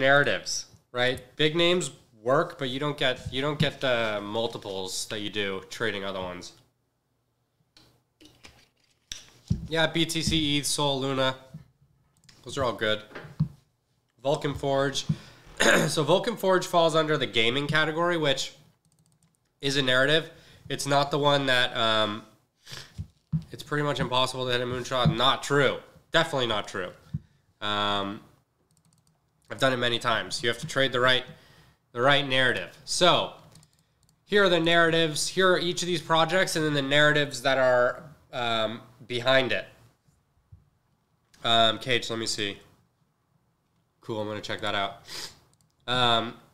narratives, right? Big names work, but you don't get the multiples that you do trading other ones. Yeah, BTC, ETH, Sol, Luna. Those are all good. Vulcan Forge. So Vulcan Forge falls under the gaming category, which is a narrative. It's not the one that it's pretty much impossible to hit a moonshot. Not true. Definitely not true. I've done it many times. You have to trade the right narrative. So here are the narratives. Here are each of these projects, and then the narratives that are behind it. Cage, let me see. Cool, I'm going to check that out.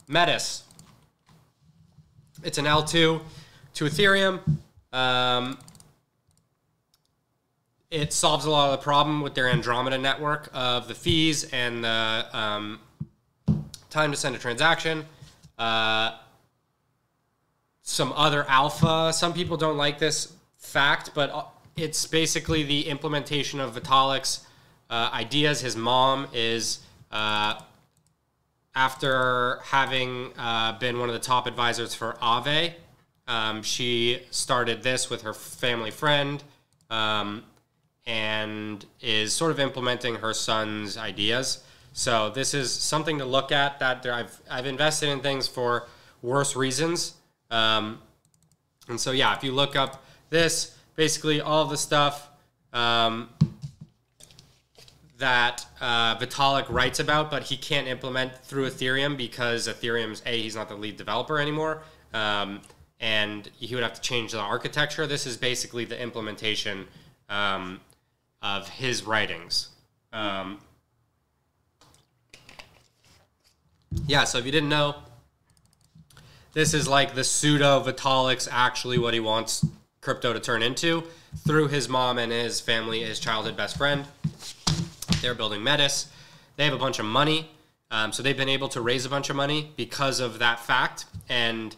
Metis. It's an L2 to Ethereum. It solves a lot of the problem with their Andromeda network of the fees and the time to send a transaction. Some other alpha. Some people don't like this fact, but it's basically the implementation of Vitalik's ideas. His mom is, after having been one of the top advisors for Aave, she started this with her family friend, and is sort of implementing her son's ideas. So this is something to look at. That I've invested in things for worse reasons. And so yeah, if you look up this, basically all of the stuff that Vitalik writes about, but he can't implement through Ethereum because Ethereum's he's not the lead developer anymore, and he would have to change the architecture. This is basically the implementation of his writings. Yeah, so if you didn't know, this is like the pseudo Vitalik's actually what he wants crypto to turn into through his mom and his family, his childhood best friend. They're building Metis. They have a bunch of money. So they've been able to raise a bunch of money because of that fact and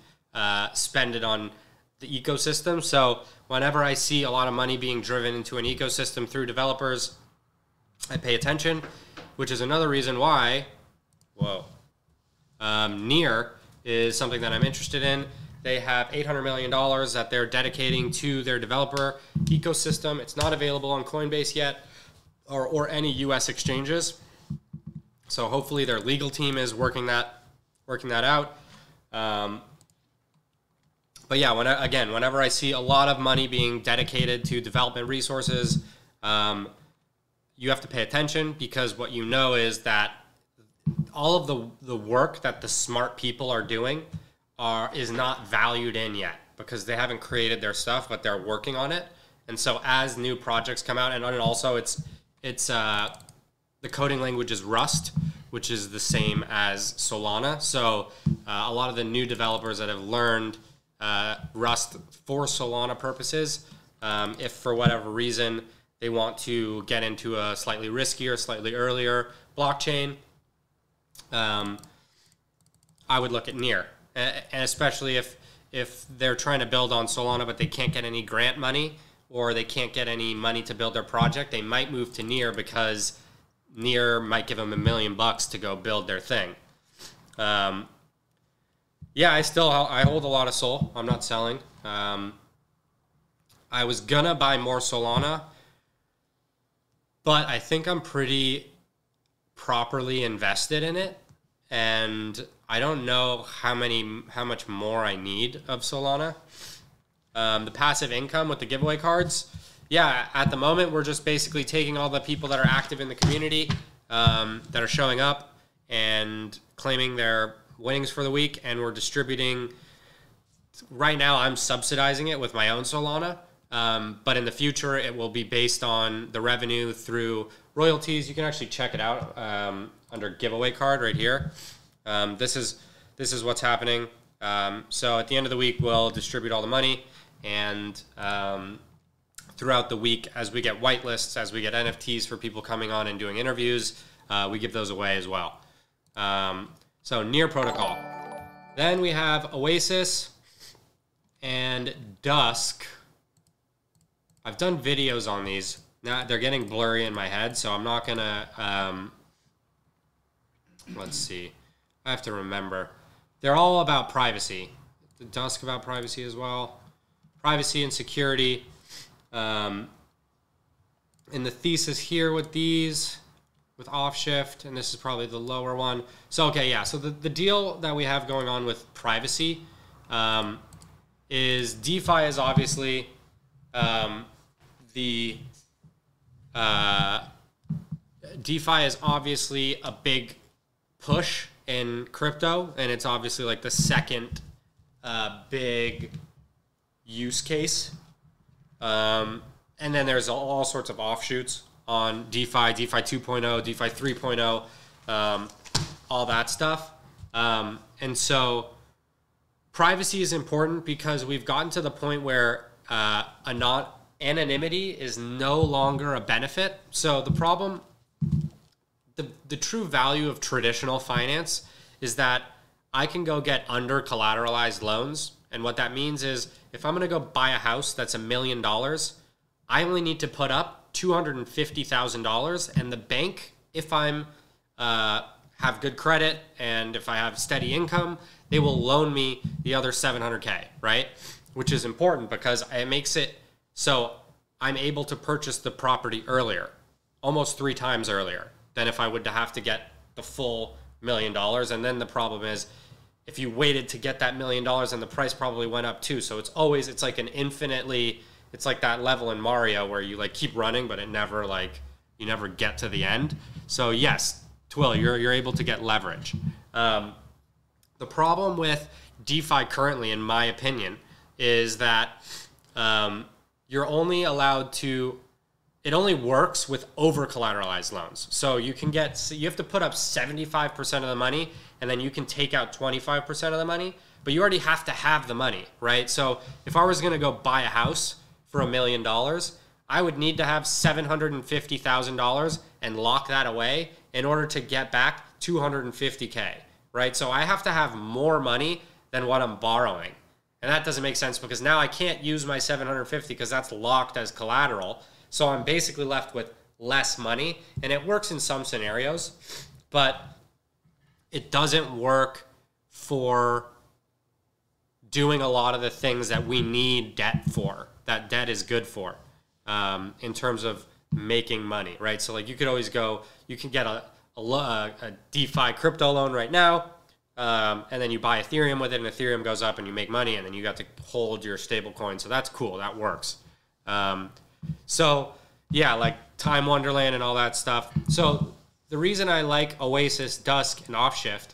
spend it on the ecosystem. So whenever I see a lot of money being driven into an ecosystem through developers, I pay attention, which is another reason why, Near is something that I'm interested in. They have $800 million that they're dedicating to their developer ecosystem. It's not available on Coinbase yet or any US exchanges. So hopefully their legal team is working that out. But yeah, whenever I see a lot of money being dedicated to development resources, you have to pay attention, because what you know is that all of the work that the smart people are doing is not valued in yet, because they haven't created their stuff, but they're working on it. And so as new projects come out, and also it's the coding language is Rust, which is the same as Solana. So a lot of the new developers that have learned Rust for Solana purposes, if for whatever reason they want to get into a slightly riskier, slightly earlier blockchain, I would look at Near. And especially if they're trying to build on Solana but they can't get any grant money, or they can't get any money to build their project, they might move to Near, because Near might give them $1 million to go build their thing. Yeah, I hold a lot of Sol. I'm not selling. I was gonna buy more Solana, but I think I'm pretty properly invested in it, and I don't know how much more I need of Solana. The passive income with the giveaway cards, yeah, at the moment we're just basically taking all the people that are active in the community, that are showing up and claiming their winnings for the week, and we're distributing. Right now I'm subsidizing it with my own Solana, but in the future it will be based on the revenue through royalties. You can actually check it out under giveaway card right here. This is what's happening. So at the end of the week we'll distribute all the money, and throughout the week, as we get whitelists, as we get NFTs for people coming on and doing interviews, we give those away as well. So Near Protocol. Then we have Oasis and Dusk. I've done videos on these. Now they're getting blurry in my head, so I'm not gonna let's see. I have to remember. They're all about privacy. The Dusk about privacy as well. Privacy and security. In the thesis here with these, with Offshift, and this is probably the lower one. So, okay, yeah. So the deal that we have going on with privacy is DeFi is obviously DeFi is obviously a big push in crypto, and it's obviously like the second big use case. And then there's all sorts of offshoots on DeFi, DeFi 2.0, DeFi 3.0, all that stuff. And so privacy is important because we've gotten to the point where anonymity is no longer a benefit. So the problem, the true value of traditional finance is that I can go get under collateralized loans. And what that means is if I'm going to go buy a house that's $1 million, I only need to put up $250,000, and the bank, if I'm have good credit and if I have steady income, they will loan me the other $700K, right? Which is important because it makes it so I'm able to purchase the property earlier, almost 3 times earlier than if I would have to get the full $1 million. And then the problem is if you waited to get that $1 million and the price probably went up too. So it's like an infinitely, it's like that level in Mario where you like keep running, but it never you never get to the end. So yes, Twill, you're able to get leverage. The problem with DeFi currently, in my opinion, is that you're only allowed to, it only works with over-collateralized loans. So you have to put up 75% of the money, and then you can take out 25% of the money, but you already have to have the money, right? So if I was going to go buy a house for $1 million, I would need to have $750,000 and lock that away in order to get back $250K, right? So I have to have more money than what I'm borrowing. And that doesn't make sense because now I can't use my $750 because that's locked as collateral. So I'm basically left with less money. And it works in some scenarios, but it doesn't work for doing a lot of the things that we need debt for, that debt is good for, in terms of making money, right? So like you could always go, you can get a DeFi crypto loan right now, and then you buy Ethereum with it, and Ethereum goes up and you make money, and then you got to hold your stable coin. So that's cool. That works. So yeah, like Time Wonderland and all that stuff. So the reason I like Oasis, Dusk, and Offshift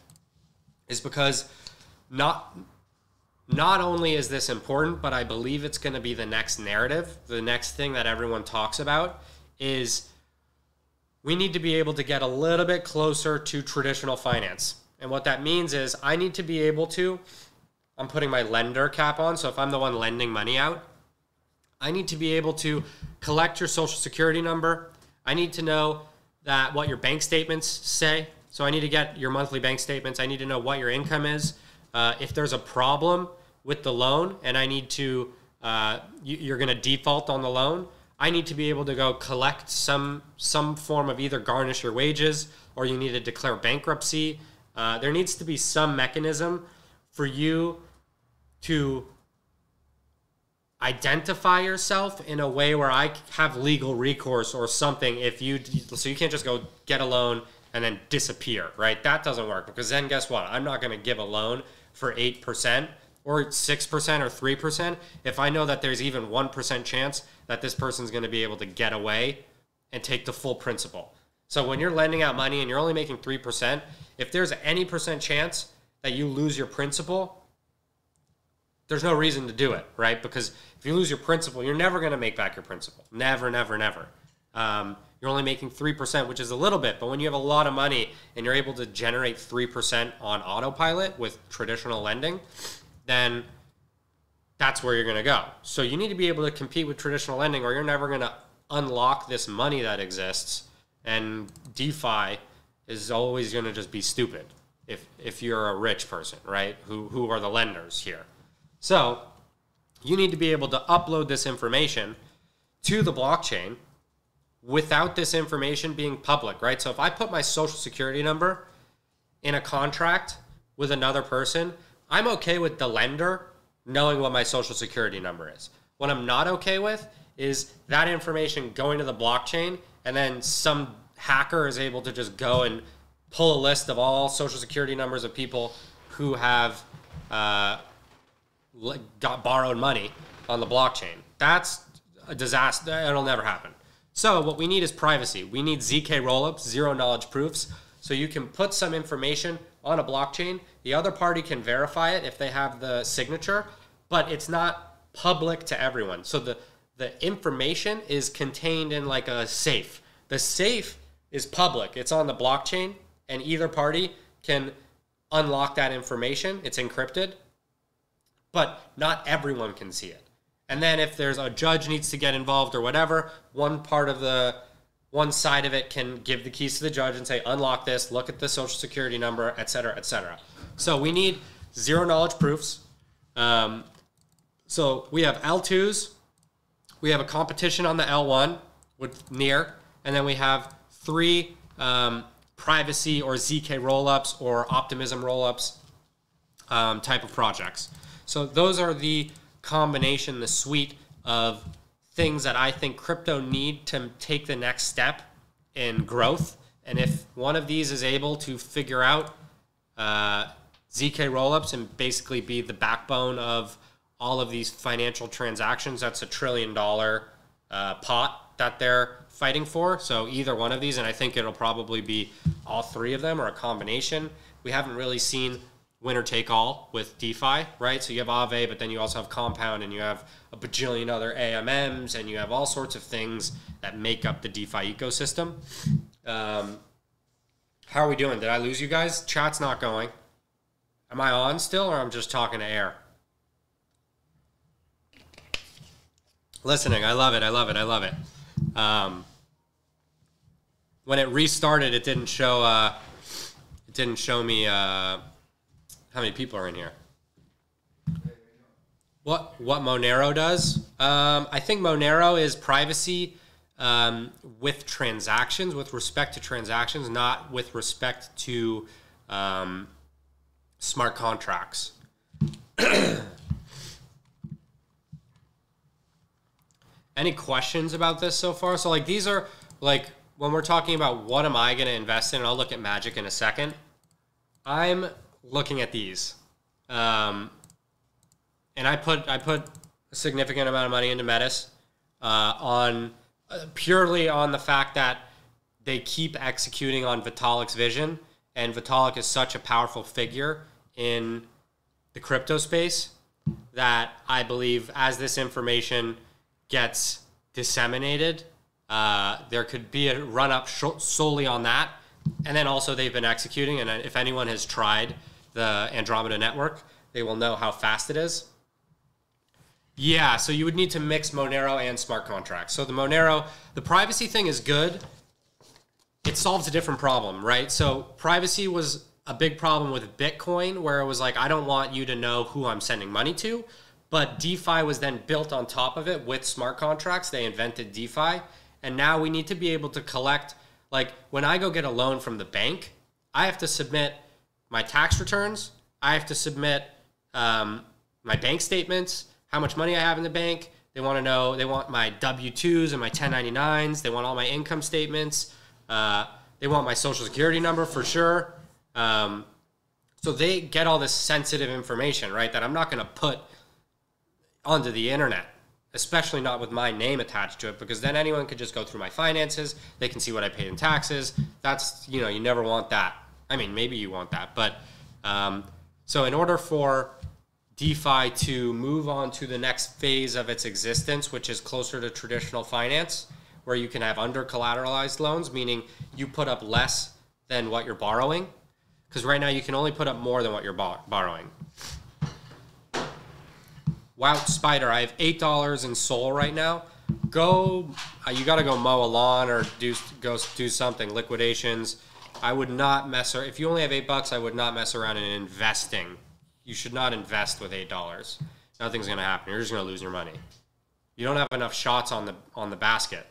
is because not only is this important, but I believe it's going to be the next narrative. The next thing that everyone talks about is we need to be able to get a little bit closer to traditional finance. And what that means is I need to be able to, I'm putting my lender cap on, so if I'm the one lending money out, I need to be able to collect your social security number. I need to know what your bank statements say. So I need to get your monthly bank statements. I need to know what your income is. If there's a problem with the loan and I need to, you're going to default on the loan, I need to be able to go collect some form of either garnish your wages or you need to declare bankruptcy. There needs to be some mechanism for you to identify yourself in a way where I have legal recourse or something. So you can't just go get a loan and then disappear, right? That doesn't work because then guess what? I'm not going to give a loan for 8% or 6% or 3% if I know that there's even 1% chance that this person's going to be able to get away and take the full principal. So when you're lending out money and you're only making 3%, if there's any percent chance that you lose your principal, there's no reason to do it, right? Because if you lose your principal, you're never going to make back your principal. Never, never, never. You're only making 3%, which is a little bit. But when you have a lot of money and you're able to generate 3% on autopilot with traditional lending, then that's where you're going to go. So you need to be able to compete with traditional lending or you're never going to unlock this money that exists. And DeFi is always going to just be stupid if you're a rich person, right? Who are the lenders here? So you need to be able to upload this information to the blockchain without this information being public, right? So if I put my social security number in a contract with another person, I'm okay with the lender knowing what my social security number is. What I'm not okay with is that information going to the blockchain and then some hacker is able to just go and pull a list of all social security numbers of people who have got borrowed money on the blockchain. That's a disaster. It'll never happen. So what we need is privacy. We need ZK rollups, zero knowledge proofs. So you can put some information on a blockchain. The other party can verify it if they have the signature, but it's not public to everyone. So the information is contained in like a safe. The safe is public. It's on the blockchain, and either party can unlock that information. It's encrypted, but not everyone can see it. And then if there's a judge needs to get involved or whatever, one side of it can give the keys to the judge and say, unlock this, look at the social security number, et cetera, et cetera. So we need zero knowledge proofs. So we have L2s. We have a competition on the L1 with Near. And then we have 3 privacy or ZK rollups or optimism rollups type of projects. So those are the combination, the suite of things that I think crypto need to take the next step in growth. And if one of these is able to figure out ZK rollups and basically be the backbone of all of these financial transactions, that's $1 trillion pot that they're fighting for. So either one of these, and I think it'll probably be all 3 of them or a combination. We haven't really seen winner take all with DeFi, right? So you have Aave, but then you also have Compound, and you have a bajillion other AMMs, and you have all sorts of things that make up the DeFi ecosystem. How are we doing? Did I lose you guys? Chat's not going. Am I on still, or I'm just talking to air? Listening. I love it. I love it. I love it. When it restarted, it didn't show. It didn't show me how many people are in here. What Monero does? I think Monero is privacy with transactions, with respect to transactions, not with respect to smart contracts. Any questions about this so far? So like these are like when we're talking about what am I going to invest in, and I'll look at Magic in a second. I'm looking at these. And I put a significant amount of money into Metis on purely on the fact that they keep executing on Vitalik's vision, and Vitalik is such a powerful figure in the crypto space that I believe as this information gets disseminated, there could be a run-up solely on that. And then also they've been executing, and if anyone has tried the Andromeda network, they will know how fast it is. Yeah, so you would need to mix Monero and smart contracts. So the Monero, the privacy thing is good. It solves a different problem, right? So privacy was a big problem with Bitcoin, where it was like, I don't want you to know who I'm sending money to. But DeFi was then built on top of it with smart contracts. They invented DeFi. And now we need to be able to collect, like when I go get a loan from the bank, I have to submit my tax returns. I have to submit my bank statements, how much money I have in the bank. They want to know, they want my W-2s and my 1099s. They want all my income statements. They want my social security number for sure. So they get all this sensitive information, right, that I'm not going to put onto the internet, especially not with my name attached to it, because then anyone could just go through my finances. They can see what I paid in taxes. That's, you know, you never want that. I mean, maybe you want that, but so in order for DeFi to move on to the next phase of its existence, which is closer to traditional finance, where you can have under collateralized loans, meaning you put up less than what you're borrowing, because right now you can only put up more than what you're borrowing. Wow, Spider, I have $8 in Sol right now. Go, you got to go mow a lawn or go do something. Liquidations. I would not mess around. If you only have $8, I would not mess around in investing. You should not invest with $8. Nothing's going to happen. You're just going to lose your money. You don't have enough shots on the basket.